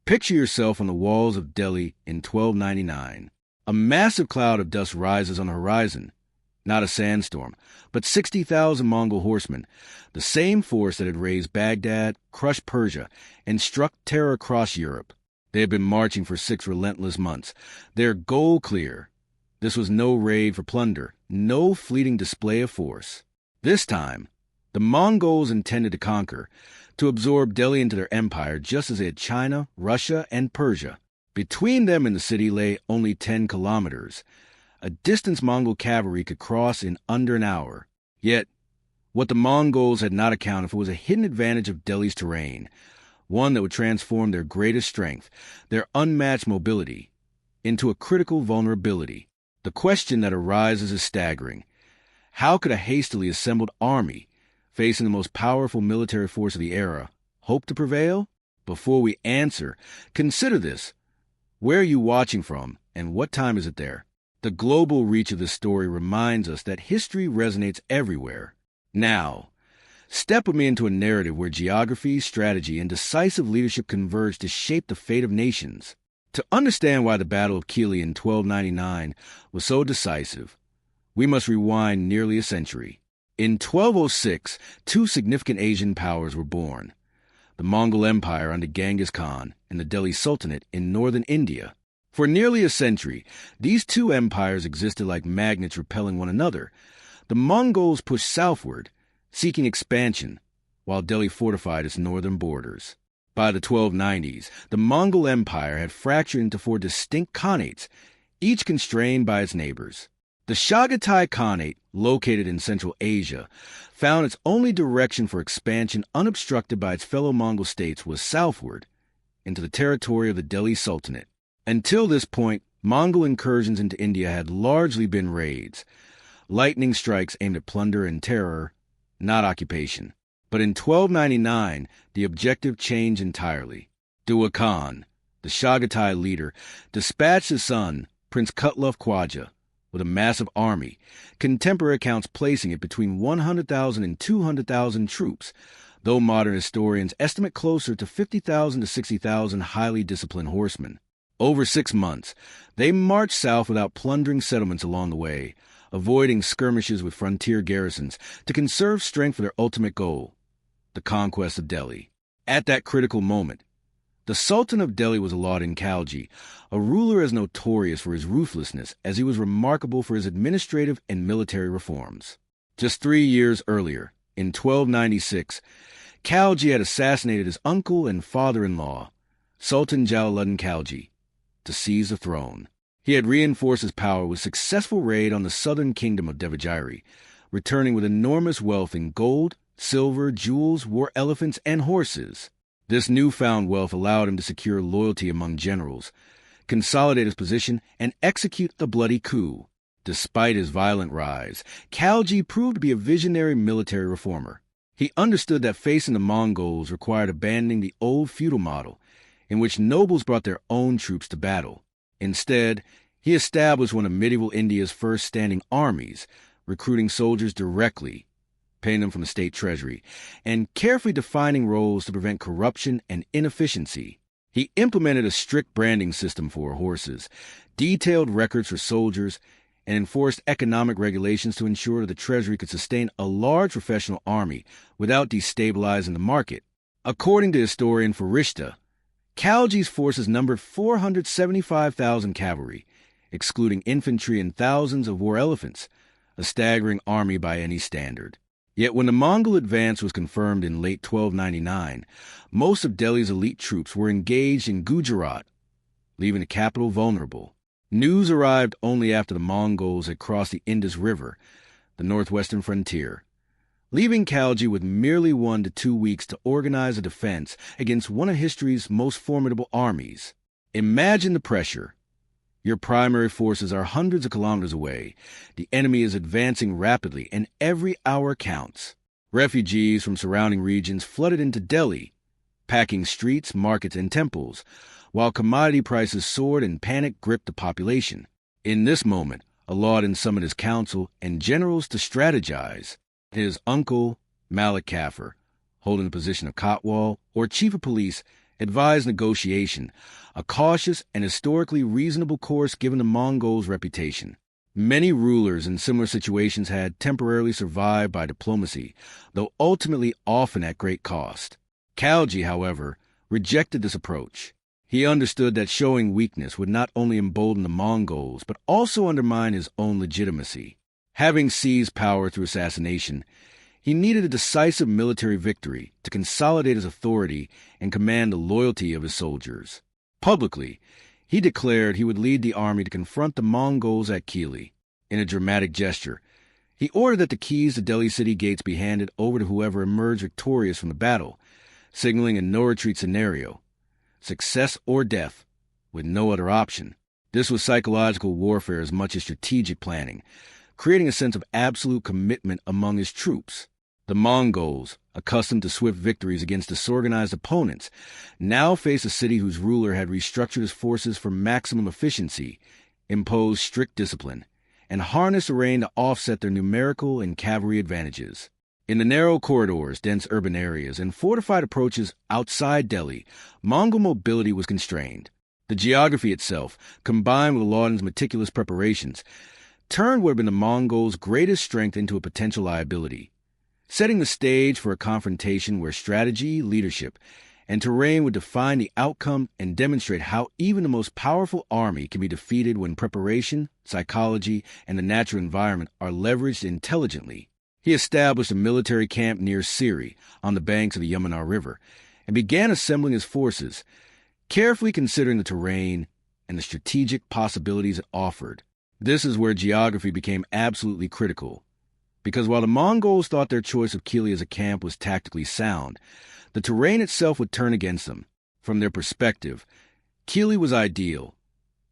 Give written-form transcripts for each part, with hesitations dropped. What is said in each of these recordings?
Picture yourself on the walls of Delhi in 1299. A massive cloud of dust rises on the horizon. Not a sandstorm, but 60,000 Mongol horsemen, the same force that had razed Baghdad, crushed Persia, and struck terror across Europe. They had been marching for 6 relentless months, their goal clear. This was no raid for plunder, no fleeting display of force. This time, the Mongols intended to conquer, to absorb Delhi into their empire just as they had China, Russia, and Persia. Between them and the city lay only 10 kilometers, a distance Mongol cavalry could cross in under an hour. Yet, what the Mongols had not accounted for was a hidden advantage of Delhi's terrain, one that would transform their greatest strength, their unmatched mobility, into a critical vulnerability. The question that arises is staggering. How could a hastily assembled army, facing the most powerful military force of the era, hope to prevail? Before we answer, consider this. Where are you watching from, and what time is it there? The global reach of this story reminds us that history resonates everywhere. Now, step with me into a narrative where geography, strategy, and decisive leadership converge to shape the fate of nations. To understand why the Battle of Kili in 1299 was so decisive, we must rewind nearly a century. In 1206, 2 significant Asian powers were born: the Mongol Empire under Genghis Khan and the Delhi Sultanate in northern India. For nearly a century, these 2 empires existed like magnets repelling one another. The Mongols pushed southward, seeking expansion, while Delhi fortified its northern borders. By the 1290s, the Mongol Empire had fractured into 4 distinct khanates, each constrained by its neighbors. The Chagatai Khanate, located in Central Asia, found its only direction for expansion unobstructed by its fellow Mongol states was southward, into the territory of the Delhi Sultanate. Until this point, Mongol incursions into India had largely been raids, lightning strikes aimed at plunder and terror, not occupation. But in 1299, the objective changed entirely. Dua Khan, the Chagatai leader, dispatched his son, Prince Kutluf Khwaja, with a massive army, contemporary accounts placing it between 100,000 and 200,000 troops, though modern historians estimate closer to 50,000 to 60,000 highly disciplined horsemen. Over 6 months, they marched south without plundering settlements along the way, avoiding skirmishes with frontier garrisons to conserve strength for their ultimate goal, the conquest of Delhi. At that critical moment, the Sultan of Delhi was Alauddin Khalji, a ruler as notorious for his ruthlessness as he was remarkable for his administrative and military reforms. Just 3 years earlier, in 1296, Khalji had assassinated his uncle and father-in-law, Sultan Alauddin Khalji, to seize the throne. He had reinforced his power with a successful raid on the southern kingdom of Devagiri, returning with enormous wealth in gold, silver, jewels, war elephants, and horses. This newfound wealth allowed him to secure loyalty among generals, consolidate his position, and execute the bloody coup. Despite his violent rise, Khalji proved to be a visionary military reformer. He understood that facing the Mongols required abandoning the old feudal model, in which nobles brought their own troops to battle. Instead, he established one of medieval India's first standing armies, recruiting soldiers directly, paying them from the state treasury, and carefully defining roles to prevent corruption and inefficiency. He implemented a strict branding system for horses, detailed records for soldiers, and enforced economic regulations to ensure that the treasury could sustain a large professional army without destabilizing the market. According to historian Farishta, Khalji's forces numbered 475,000 cavalry, excluding infantry and thousands of war elephants, a staggering army by any standard. Yet when the Mongol advance was confirmed in late 1299, most of Delhi's elite troops were engaged in Gujarat, leaving the capital vulnerable. News arrived only after the Mongols had crossed the Indus River, the northwestern frontier, leaving Khalji with merely 1 to 2 weeks to organize a defense against one of history's most formidable armies. Imagine the pressure. Your primary forces are hundreds of kilometers away. The enemy is advancing rapidly, and every hour counts. Refugees from surrounding regions flooded into Delhi, packing streets, markets, and temples, while commodity prices soared and panic gripped the population. In this moment, Alauddin summoned his council and generals to strategize. His uncle, Malik Kafur, holding the position of Kotwal, or chief of police, advised negotiation, a cautious and historically reasonable course given the Mongols' reputation. Many rulers in similar situations had temporarily survived by diplomacy, though ultimately often at great cost. Khalji, however, rejected this approach. He understood that showing weakness would not only embolden the Mongols, but also undermine his own legitimacy. Having seized power through assassination, he needed a decisive military victory to consolidate his authority and command the loyalty of his soldiers. Publicly, he declared he would lead the army to confront the Mongols at Kili. In a dramatic gesture, he ordered that the keys to Delhi city gates be handed over to whoever emerged victorious from the battle, signaling a no-retreat scenario, success or death, with no other option. This was psychological warfare as much as strategic planning, creating a sense of absolute commitment among his troops. The Mongols, accustomed to swift victories against disorganized opponents, now faced a city whose ruler had restructured his forces for maximum efficiency, imposed strict discipline, and harnessed the rain to offset their numerical and cavalry advantages. In the narrow corridors, dense urban areas, and fortified approaches outside Delhi, Mongol mobility was constrained. The geography itself, combined with Alauddin's meticulous preparations, turned what had been the Mongols' greatest strength into a potential liability, setting the stage for a confrontation where strategy, leadership, and terrain would define the outcome and demonstrate how even the most powerful army can be defeated when preparation, psychology, and the natural environment are leveraged intelligently. He established a military camp near Siri, on the banks of the Yamuna River, and began assembling his forces, carefully considering the terrain and the strategic possibilities it offered. This is where geography became absolutely critical, because while the Mongols thought their choice of Kili as a camp was tactically sound, the terrain itself would turn against them. From their perspective, Kili was ideal.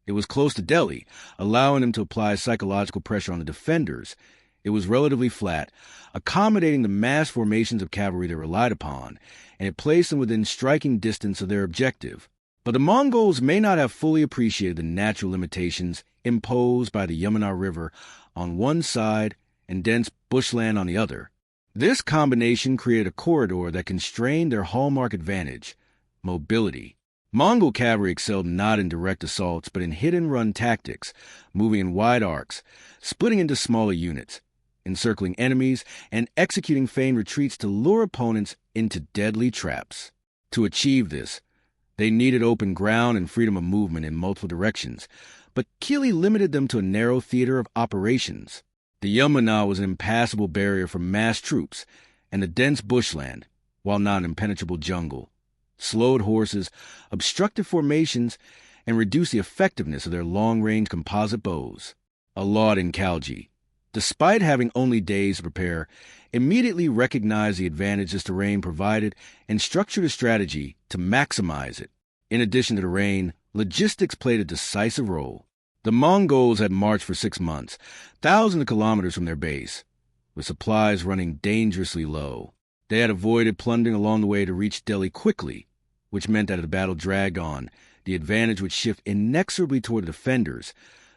It was close to Delhi, allowing them to apply psychological pressure on the defenders. It was relatively flat, accommodating the mass formations of cavalry they relied upon, and it placed them within striking distance of their objective. But the Mongols may not have fully appreciated the natural limitations imposed by the Yamuna River on one side and dense bushland on the other. This combination created a corridor that constrained their hallmark advantage, mobility. Mongol cavalry excelled not in direct assaults but in hit-and-run tactics, moving in wide arcs, splitting into smaller units, encircling enemies, and executing feigned retreats to lure opponents into deadly traps. To achieve this, they needed open ground and freedom of movement in multiple directions, but Kili limited them to a narrow theater of operations. The Yamuna was an impassable barrier for mass troops, and the dense bushland, while not an impenetrable jungle, slowed horses, obstructed formations, and reduced the effectiveness of their long-range composite bows. Alauddin Khalji, despite having only days to prepare, immediately recognized the advantage this terrain provided and structured a strategy to maximize it. In addition to the rain, logistics played a decisive role. The Mongols had marched for 6 months, thousands of kilometers from their base, with supplies running dangerously low. They had avoided plundering along the way to reach Delhi quickly, which meant that if the battle dragged on, the advantage would shift inexorably toward the defenders,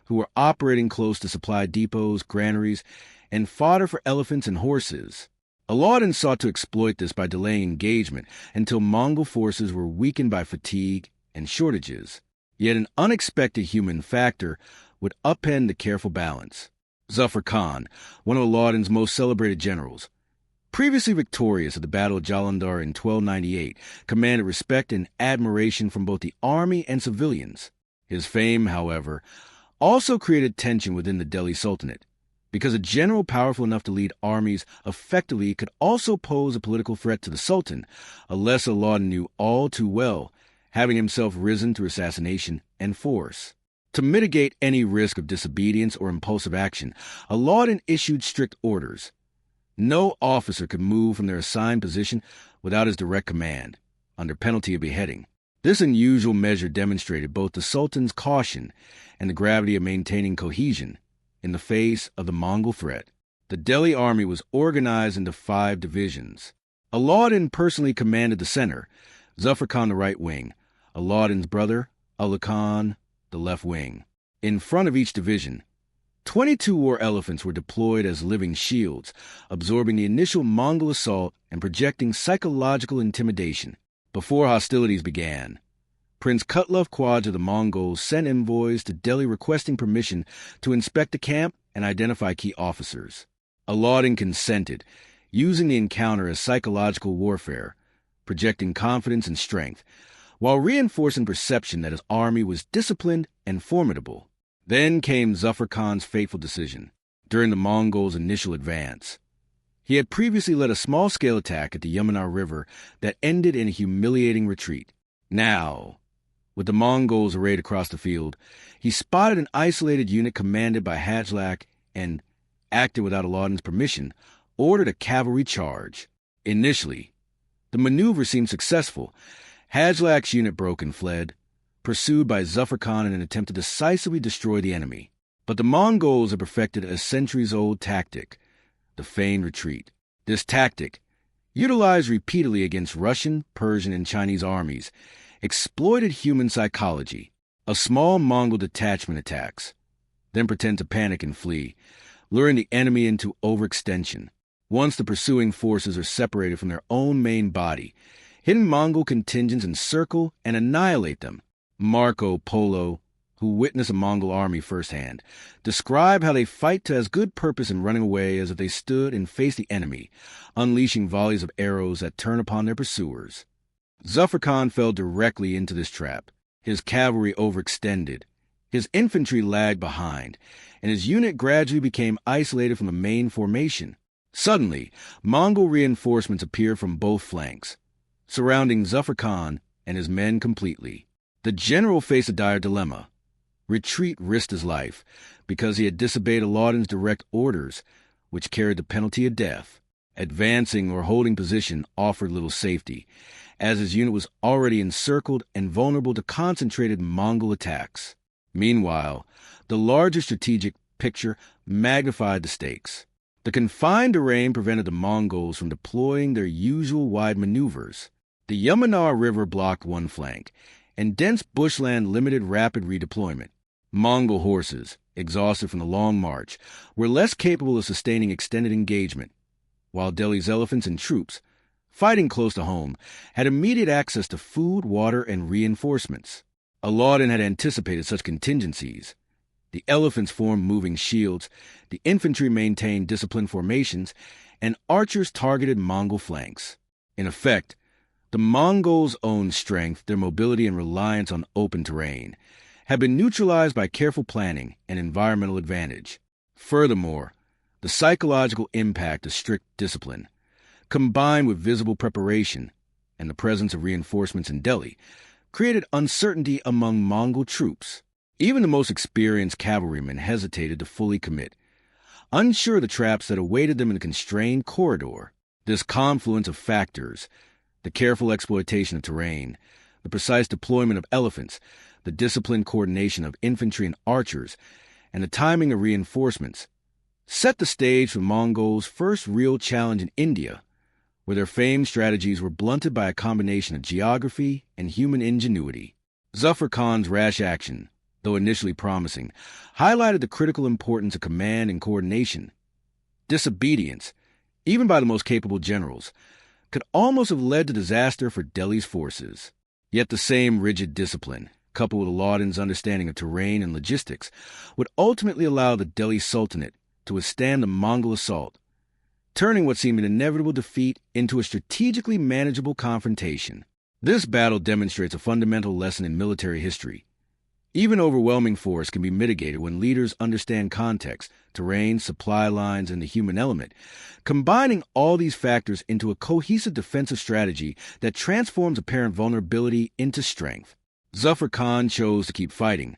who were operating close to supply depots, granaries, and fodder for elephants and horses. Alauddin sought to exploit this by delaying engagement until Mongol forces were weakened by fatigue and shortages. Yet an unexpected human factor would upend the careful balance. Zafar Khan, one of Alauddin's most celebrated generals, previously victorious at the Battle of Jalandhar in 1298, commanded respect and admiration from both the army and civilians. His fame, however, also created tension within the Delhi Sultanate, because a general powerful enough to lead armies effectively could also pose a political threat to the Sultan, a lesson Alauddin knew all too well, having himself risen through assassination and force. To mitigate any risk of disobedience or impulsive action, Alauddin issued strict orders. No officer could move from their assigned position without his direct command, under penalty of beheading. This unusual measure demonstrated both the Sultan's caution and the gravity of maintaining cohesion in the face of the Mongol threat. The Delhi army was organized into 5 divisions. Alauddin personally commanded the center, Zafar Khan the right wing, Alauddin's brother, Ulugh Khan, the left wing. In front of each division, 22 war elephants were deployed as living shields, absorbing the initial Mongol assault and projecting psychological intimidation. Before hostilities began, Prince Kutlov Khwaja of the Mongols sent envoys to Delhi requesting permission to inspect the camp and identify key officers. Alauddin consented, using the encounter as psychological warfare, projecting confidence and strength, while reinforcing perception that his army was disciplined and formidable. Then came Zafar Khan's fateful decision, during the Mongols' initial advance. He had previously led a small-scale attack at the Yamuna River that ended in a humiliating retreat. Now, with the Mongols arrayed across the field, he spotted an isolated unit commanded by Hajlak and, acting without Alauddin's permission, ordered a cavalry charge. Initially, the maneuver seemed successful. Hajlak's unit broke and fled, pursued by Zafar Khan in an attempt to decisively destroy the enemy. But the Mongols had perfected a centuries-old tactic, the feigned retreat. This tactic, utilized repeatedly against Russian, Persian, and Chinese armies, exploited human psychology. A small Mongol detachment attacks, then pretend to panic and flee, luring the enemy into overextension. Once the pursuing forces are separated from their own main body, hidden Mongol contingents encircle and annihilate them. Marco Polo, who witnessed a Mongol army firsthand, describe how they fight to as good purpose in running away as if they stood and faced the enemy, unleashing volleys of arrows that turn upon their pursuers. Zafar Khan fell directly into this trap. His cavalry overextended, his infantry lagged behind, and his unit gradually became isolated from the main formation. Suddenly, Mongol reinforcements appeared from both flanks, surrounding Zafar Khan and his men completely. The general faced a dire dilemma. Retreat risked his life, because he had disobeyed Alauddin's direct orders, which carried the penalty of death. Advancing or holding position offered little safety, as his unit was already encircled and vulnerable to concentrated Mongol attacks. Meanwhile, the larger strategic picture magnified the stakes. The confined terrain prevented the Mongols from deploying their usual wide maneuvers. The Yamuna River blocked one flank, and dense bushland limited rapid redeployment. Mongol horses, exhausted from the long march, were less capable of sustaining extended engagement, while Delhi's elephants and troops, fighting close to home, had immediate access to food, water, and reinforcements. Alauddin had anticipated such contingencies. The elephants formed moving shields, the infantry maintained disciplined formations, and archers targeted Mongol flanks. In effect, the Mongols' own strength, their mobility, and reliance on open terrain had been neutralized by careful planning and environmental advantage. Furthermore, the psychological impact of strict discipline, combined with visible preparation and the presence of reinforcements in Delhi, created uncertainty among Mongol troops. Even the most experienced cavalrymen hesitated to fully commit, unsure of the traps that awaited them in the constrained corridor. This confluence of factors, the careful exploitation of terrain, the precise deployment of elephants, the disciplined coordination of infantry and archers, and the timing of reinforcements, set the stage for Mongols' first real challenge in India, where their famed strategies were blunted by a combination of geography and human ingenuity. Zafar Khan's rash action, though initially promising, highlighted the critical importance of command and coordination. Disobedience, even by the most capable generals, could almost have led to disaster for Delhi's forces. Yet the same rigid discipline, coupled with Alauddin's understanding of terrain and logistics, would ultimately allow the Delhi Sultanate to withstand the Mongol assault, turning what seemed an inevitable defeat into a strategically manageable confrontation. This battle demonstrates a fundamental lesson in military history. Even overwhelming force can be mitigated when leaders understand context, terrain, supply lines, and the human element, combining all these factors into a cohesive defensive strategy that transforms apparent vulnerability into strength. Zafar Khan chose to keep fighting,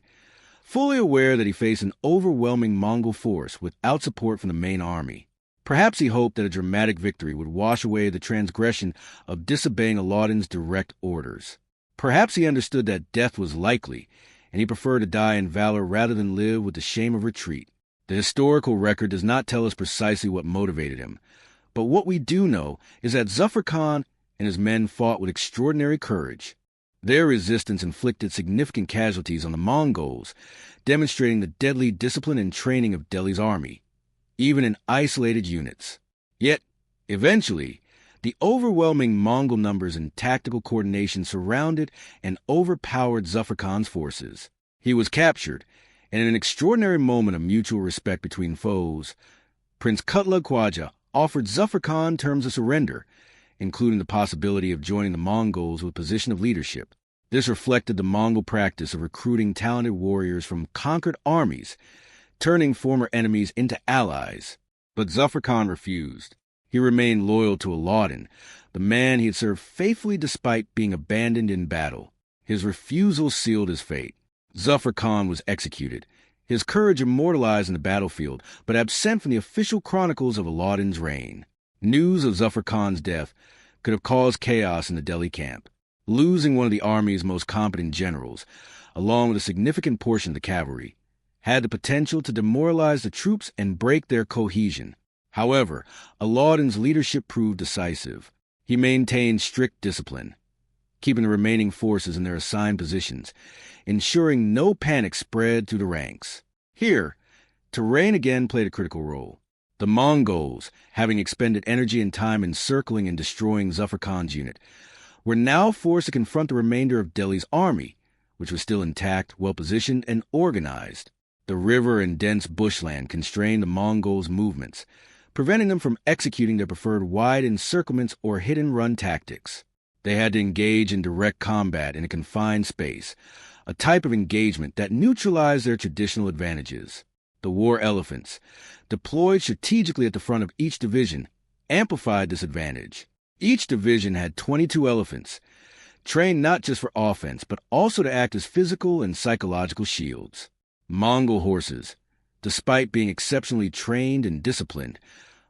fully aware that he faced an overwhelming Mongol force without support from the main army. Perhaps he hoped that a dramatic victory would wash away the transgression of disobeying Alauddin's direct orders. Perhaps he understood that death was likely, and he preferred to die in valor rather than live with the shame of retreat. The historical record does not tell us precisely what motivated him, but what we do know is that Zafar Khan and his men fought with extraordinary courage. Their resistance inflicted significant casualties on the Mongols, demonstrating the deadly discipline and training of Delhi's army, even in isolated units. Yet, eventually, The overwhelming Mongol numbers and tactical coordination surrounded and overpowered Zafar Khan's forces. He was captured, and in an extraordinary moment of mutual respect between foes, Prince Kutlug Khwaja offered Zafar Khan terms of surrender, including the possibility of joining the Mongols with a position of leadership. This reflected the Mongol practice of recruiting talented warriors from conquered armies, turning former enemies into allies. But Zafar Khan refused. He remained loyal to Alauddin, the man he had served faithfully despite being abandoned in battle. His refusal sealed his fate. Zafar Khan was executed, his courage immortalized in the battlefield, but absent from the official chronicles of Alauddin's reign. News of Zafar Khan's death could have caused chaos in the Delhi camp. Losing one of the army's most competent generals, along with a significant portion of the cavalry, had the potential to demoralize the troops and break their cohesion. However, Alauddin's leadership proved decisive. He maintained strict discipline, keeping the remaining forces in their assigned positions, ensuring no panic spread through the ranks. Here, terrain again played a critical role. The Mongols, having expended energy and time encircling and destroying Zafar Khan's unit, were now forced to confront the remainder of Delhi's army, which was still intact, well-positioned, and organized. The river and dense bushland constrained the Mongols' movements, preventing them from executing their preferred wide encirclements or hit-and-run tactics. They had to engage in direct combat in a confined space, a type of engagement that neutralized their traditional advantages. The war elephants, deployed strategically at the front of each division, amplified this advantage. Each division had 22 elephants, trained not just for offense, but also to act as physical and psychological shields. Mongol horses, despite being exceptionally trained and disciplined,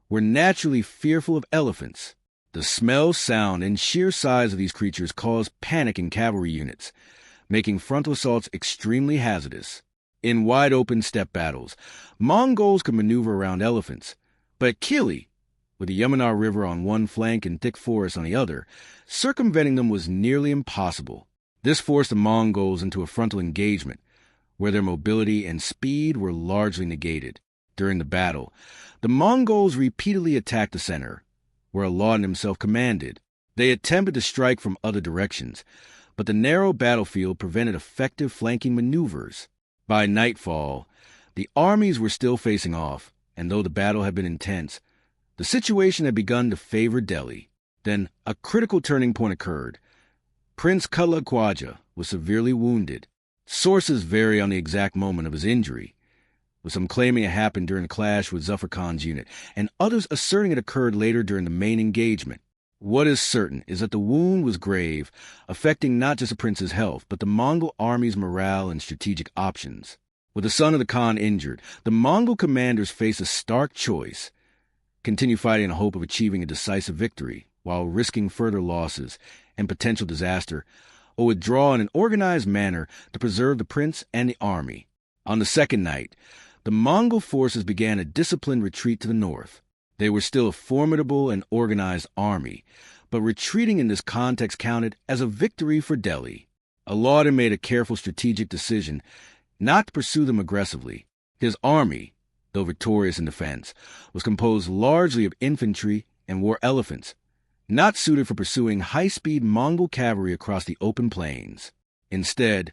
were naturally fearful of elephants. The smell, sound, and sheer size of these creatures caused panic in cavalry units, making frontal assaults extremely hazardous. In wide-open steppe battles, Mongols could maneuver around elephants, but at Kili, with the Yamuna River on one flank and thick forest on the other, circumventing them was nearly impossible. This forced the Mongols into a frontal engagement, where their mobility and speed were largely negated. During the battle, the Mongols repeatedly attacked the center, where Alauddin himself commanded. They attempted to strike from other directions, but the narrow battlefield prevented effective flanking maneuvers. By nightfall, the armies were still facing off, and though the battle had been intense, the situation had begun to favor Delhi. Then a critical turning point occurred. Prince Kutlug Khwaja was severely wounded. Sources vary on the exact moment of his injury, with some claiming it happened during a clash with Zafar Khan's unit, and others asserting it occurred later during the main engagement. What is certain is that the wound was grave, affecting not just the prince's health, but the Mongol army's morale and strategic options. With the son of the Khan injured, the Mongol commanders faced a stark choice: continue fighting in the hope of achieving a decisive victory, while risking further losses and potential disaster, or withdraw in an organized manner to preserve the prince and the army. On the second night, the Mongol forces began a disciplined retreat to the north. They were still a formidable and organized army, but retreating in this context counted as a victory for Delhi. Alauddin made a careful strategic decision not to pursue them aggressively. His army, though victorious in defense, was composed largely of infantry and war elephants, not suited for pursuing high-speed Mongol cavalry across the open plains. Instead,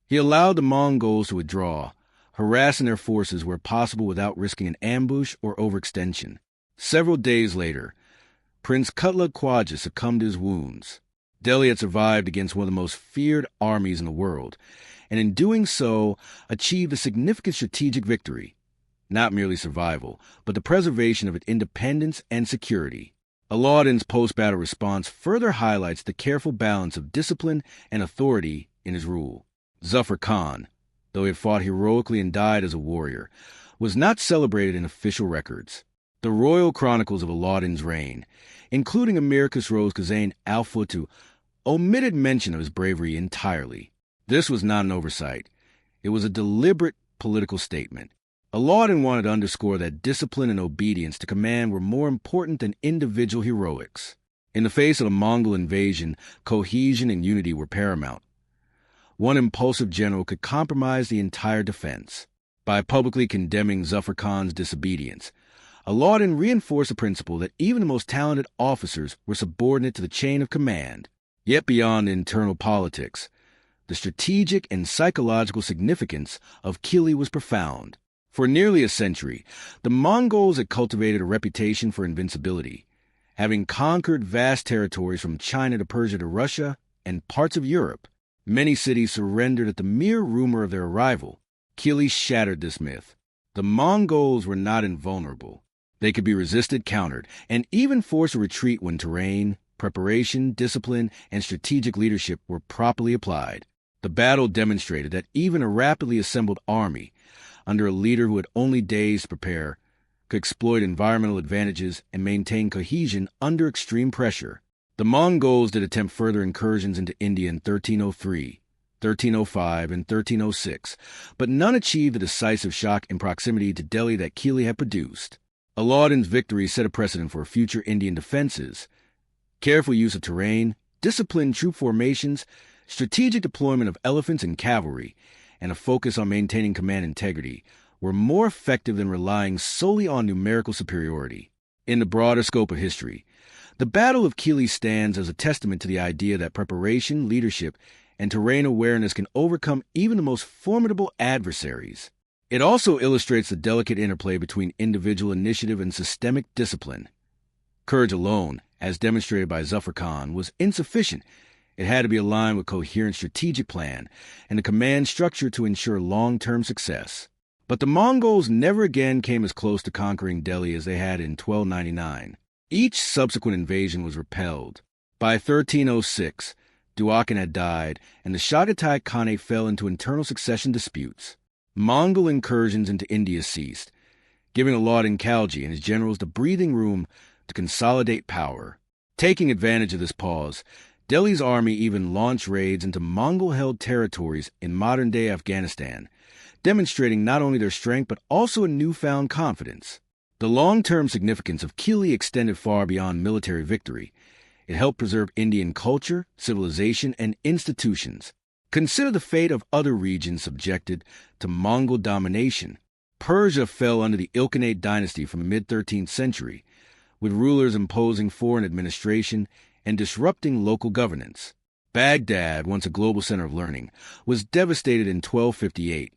he allowed the Mongols to withdraw, harassing their forces where possible without risking an ambush or overextension. Several days later, Prince Kutlug Khwaja succumbed to his wounds. Delhi had survived against one of the most feared armies in the world, and in doing so, achieved a significant strategic victory. Not merely survival, but the preservation of its independence and security. Alauddin's post-battle response further highlights the careful balance of discipline and authority in his rule. Zafar Khan, though he had fought heroically and died as a warrior, was not celebrated in official records. The royal chronicles of Alauddin's reign, including Amir Khusro's Khazain al-Futuh, omitted mention of his bravery entirely. This was not an oversight. It was a deliberate political statement. Alauddin wanted to underscore that discipline and obedience to command were more important than individual heroics. In the face of a Mongol invasion, cohesion and unity were paramount. One impulsive general could compromise the entire defense. By publicly condemning Zafar Khan's disobedience, Alauddin reinforced the principle that even the most talented officers were subordinate to the chain of command. Yet beyond internal politics, the strategic and psychological significance of Kili was profound. For nearly a century, the Mongols had cultivated a reputation for invincibility, having conquered vast territories from China to Persia to Russia and parts of Europe. Many cities surrendered at the mere rumor of their arrival. Kili shattered this myth. The Mongols were not invulnerable. They could be resisted, countered, and even forced to retreat when terrain, preparation, discipline, and strategic leadership were properly applied. The battle demonstrated that even a rapidly assembled army, under a leader who had only days to prepare, could exploit environmental advantages and maintain cohesion under extreme pressure. The Mongols did attempt further incursions into India in 1303, 1305, and 1306, but none achieved the decisive shock in proximity to Delhi that Kili had produced. Alauddin's victory set a precedent for future Indian defenses. Careful use of terrain, disciplined troop formations, strategic deployment of elephants and cavalry, and a focus on maintaining command integrity were more effective than relying solely on numerical superiority. In the broader scope of history, the Battle of Kili stands as a testament to the idea that preparation, leadership, and terrain awareness can overcome even the most formidable adversaries. It also illustrates the delicate interplay between individual initiative and systemic discipline. Courage alone, as demonstrated by Zafar Khan, was insufficient. It had to be aligned with a coherent strategic plan and a command structure to ensure long-term success. But the Mongols never again came as close to conquering Delhi as they had in 1299. Each subsequent invasion was repelled. By 1306, Duakin had died, and the Chagatai Khanate fell into internal succession disputes. Mongol incursions into India ceased, giving Alauddin Khalji and his generals the breathing room to consolidate power. Taking advantage of this pause, Delhi's army even launched raids into Mongol-held territories in modern-day Afghanistan, demonstrating not only their strength but also a newfound confidence. The long-term significance of Kili extended far beyond military victory. It helped preserve Indian culture, civilization, and institutions. Consider the fate of other regions subjected to Mongol domination. Persia fell under the Ilkhanate dynasty from the mid-13th century, with rulers imposing foreign administration and disrupting local governance. Baghdad, once a global center of learning, was devastated in 1258.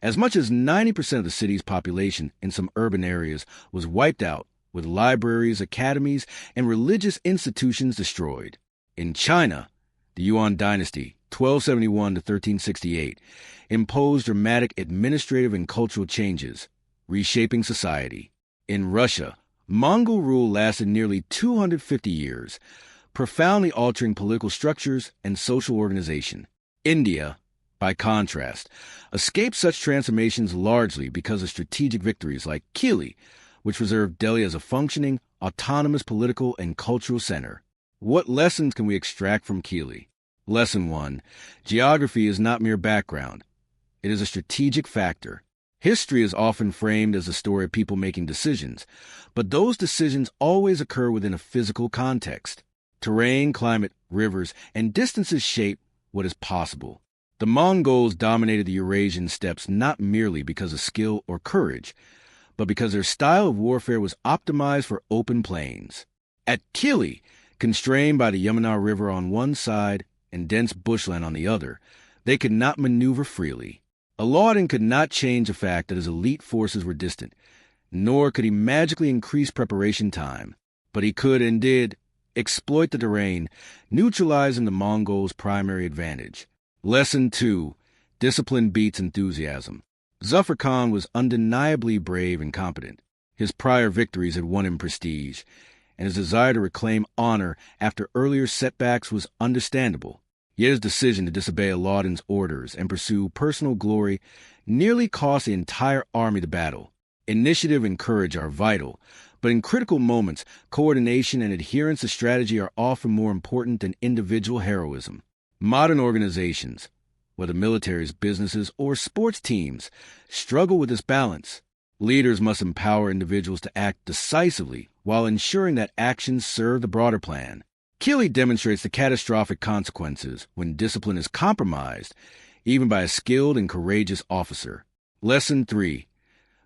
As much as 90% of the city's population in some urban areas was wiped out, with libraries, academies, and religious institutions destroyed. In China, the Yuan dynasty, 1271 to 1368, imposed dramatic administrative and cultural changes, reshaping society. In Russia, Mongol rule lasted nearly 250 years, profoundly altering political structures and social organization. India, by contrast, escaped such transformations largely because of strategic victories like Kili, which preserved Delhi as a functioning, autonomous political and cultural center. What lessons can we extract from Kili? Lesson 1. Geography is not mere background. It is a strategic factor. History is often framed as a story of people making decisions, but those decisions always occur within a physical context. Terrain, climate, rivers, and distances shape what is possible. The Mongols dominated the Eurasian steppes not merely because of skill or courage, but because their style of warfare was optimized for open plains. At Kili, constrained by the Yamuna River on one side and dense bushland on the other, they could not maneuver freely. Alauddin could not change the fact that his elite forces were distant, nor could he magically increase preparation time. But he could and did exploit the terrain, neutralizing the Mongols' primary advantage. Lesson 2. Discipline beats enthusiasm. Zafar Khan was undeniably brave and competent. His prior victories had won him prestige, and his desire to reclaim honor after earlier setbacks was understandable. Yet his decision to disobey Alauddin's orders and pursue personal glory nearly cost the entire army the battle. Initiative and courage are vital, but in critical moments, coordination and adherence to strategy are often more important than individual heroism. Modern organizations, whether militaries, businesses, or sports teams, struggle with this balance. Leaders must empower individuals to act decisively while ensuring that actions serve the broader plan. Kili demonstrates the catastrophic consequences when discipline is compromised, even by a skilled and courageous officer. Lesson 3.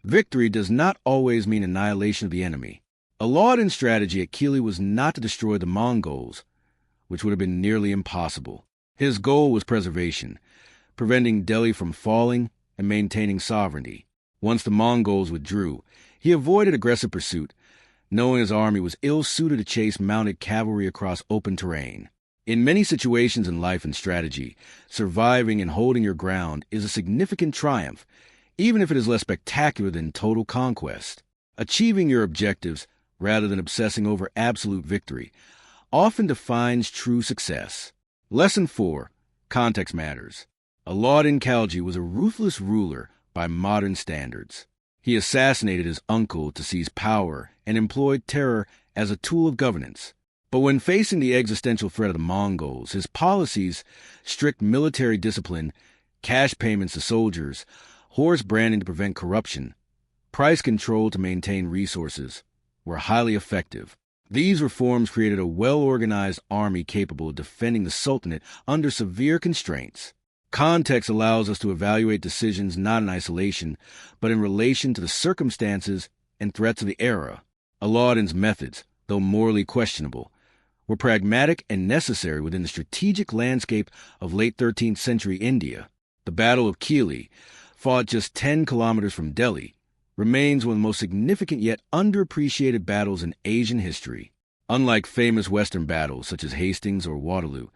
Victory does not always mean annihilation of the enemy. Alauddin's strategy at Kili was not to destroy the Mongols, which would have been nearly impossible. His goal was preservation, preventing Delhi from falling and maintaining sovereignty. Once the Mongols withdrew, he avoided aggressive pursuit, knowing his army was ill-suited to chase mounted cavalry across open terrain. In many situations in life and strategy, surviving and holding your ground is a significant triumph, even if it is less spectacular than total conquest. Achieving your objectives, rather than obsessing over absolute victory, often defines true success. Lesson 4. Context matters. Alauddin Khalji was a ruthless ruler by modern standards. He assassinated his uncle to seize power and employed terror as a tool of governance. But when facing the existential threat of the Mongols, his policies, strict military discipline, cash payments to soldiers, horse branding to prevent corruption, price control to maintain resources, were highly effective. These reforms created a well-organized army capable of defending the Sultanate under severe constraints. Context allows us to evaluate decisions not in isolation, but in relation to the circumstances and threats of the era. Alauddin's methods, though morally questionable, were pragmatic and necessary within the strategic landscape of late 13th century India. The Battle of Kili, fought just 10 kilometers from Delhi, remains one of the most significant yet underappreciated battles in Asian history. Unlike famous Western battles such as Hastings or Waterloo,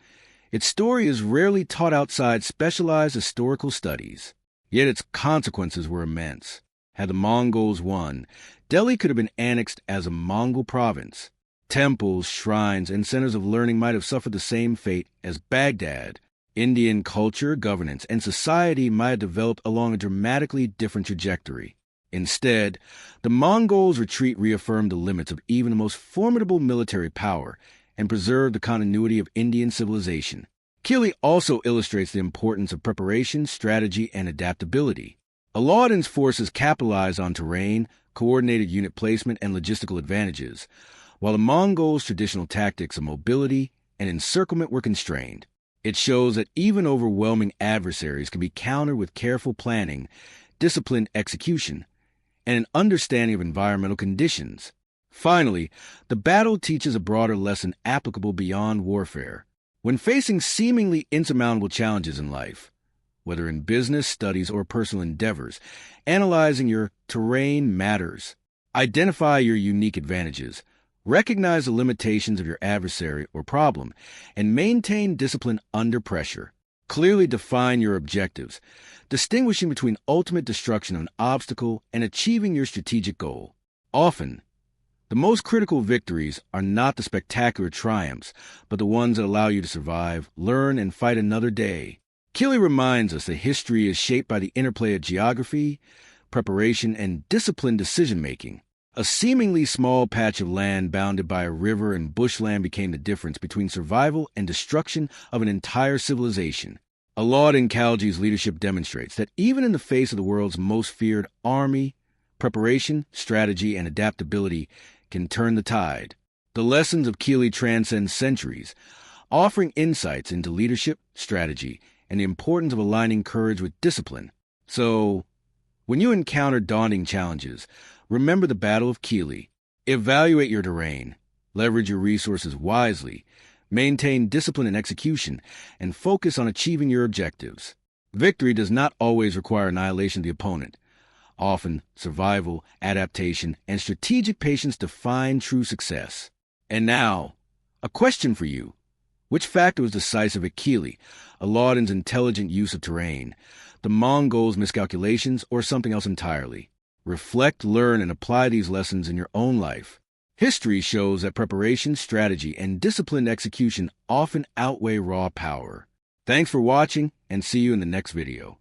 its story is rarely taught outside specialized historical studies. Yet its consequences were immense. Had the Mongols won, Delhi could have been annexed as a Mongol province. Temples, shrines, and centers of learning might have suffered the same fate as Baghdad. Indian culture, governance, and society might have developed along a dramatically different trajectory. Instead, the Mongols' retreat reaffirmed the limits of even the most formidable military power and preserved the continuity of Indian civilization. Kili also illustrates the importance of preparation, strategy, and adaptability. Alauddin's forces capitalized on terrain, coordinated unit placement, and logistical advantages, while the Mongols' traditional tactics of mobility and encirclement were constrained. It shows that even overwhelming adversaries can be countered with careful planning, disciplined execution, and an understanding of environmental conditions. Finally, the battle teaches a broader lesson applicable beyond warfare. When facing seemingly insurmountable challenges in life, whether in business, studies, or personal endeavors, analyzing your terrain matters. Identify your unique advantages, recognize the limitations of your adversary or problem, and maintain discipline under pressure. Clearly define your objectives, distinguishing between ultimate destruction of an obstacle and achieving your strategic goal. Often, the most critical victories are not the spectacular triumphs, but the ones that allow you to survive, learn, and fight another day. Kili reminds us that history is shaped by the interplay of geography, preparation, and disciplined decision-making. A seemingly small patch of land bounded by a river and bushland became the difference between survival and destruction of an entire civilization. Alauddin Khalji's leadership demonstrates that even in the face of the world's most feared army, preparation, strategy, and adaptability can turn the tide. The lessons of Kili transcend centuries, offering insights into leadership, strategy, and the importance of aligning courage with discipline. So, when you encounter daunting challenges, remember the Battle of Kili. Evaluate your terrain, leverage your resources wisely, maintain discipline and execution, and focus on achieving your objectives. Victory does not always require annihilation of the opponent. Often, survival, adaptation, and strategic patience define true success. And now, a question for you. Which factor was decisive at Kili? Alauddin's intelligent use of terrain, the Mongols' miscalculations, or something else entirely? Reflect, learn, and apply these lessons in your own life. History shows that preparation, strategy, and disciplined execution often outweigh raw power. Thanks for watching, and see you in the next video.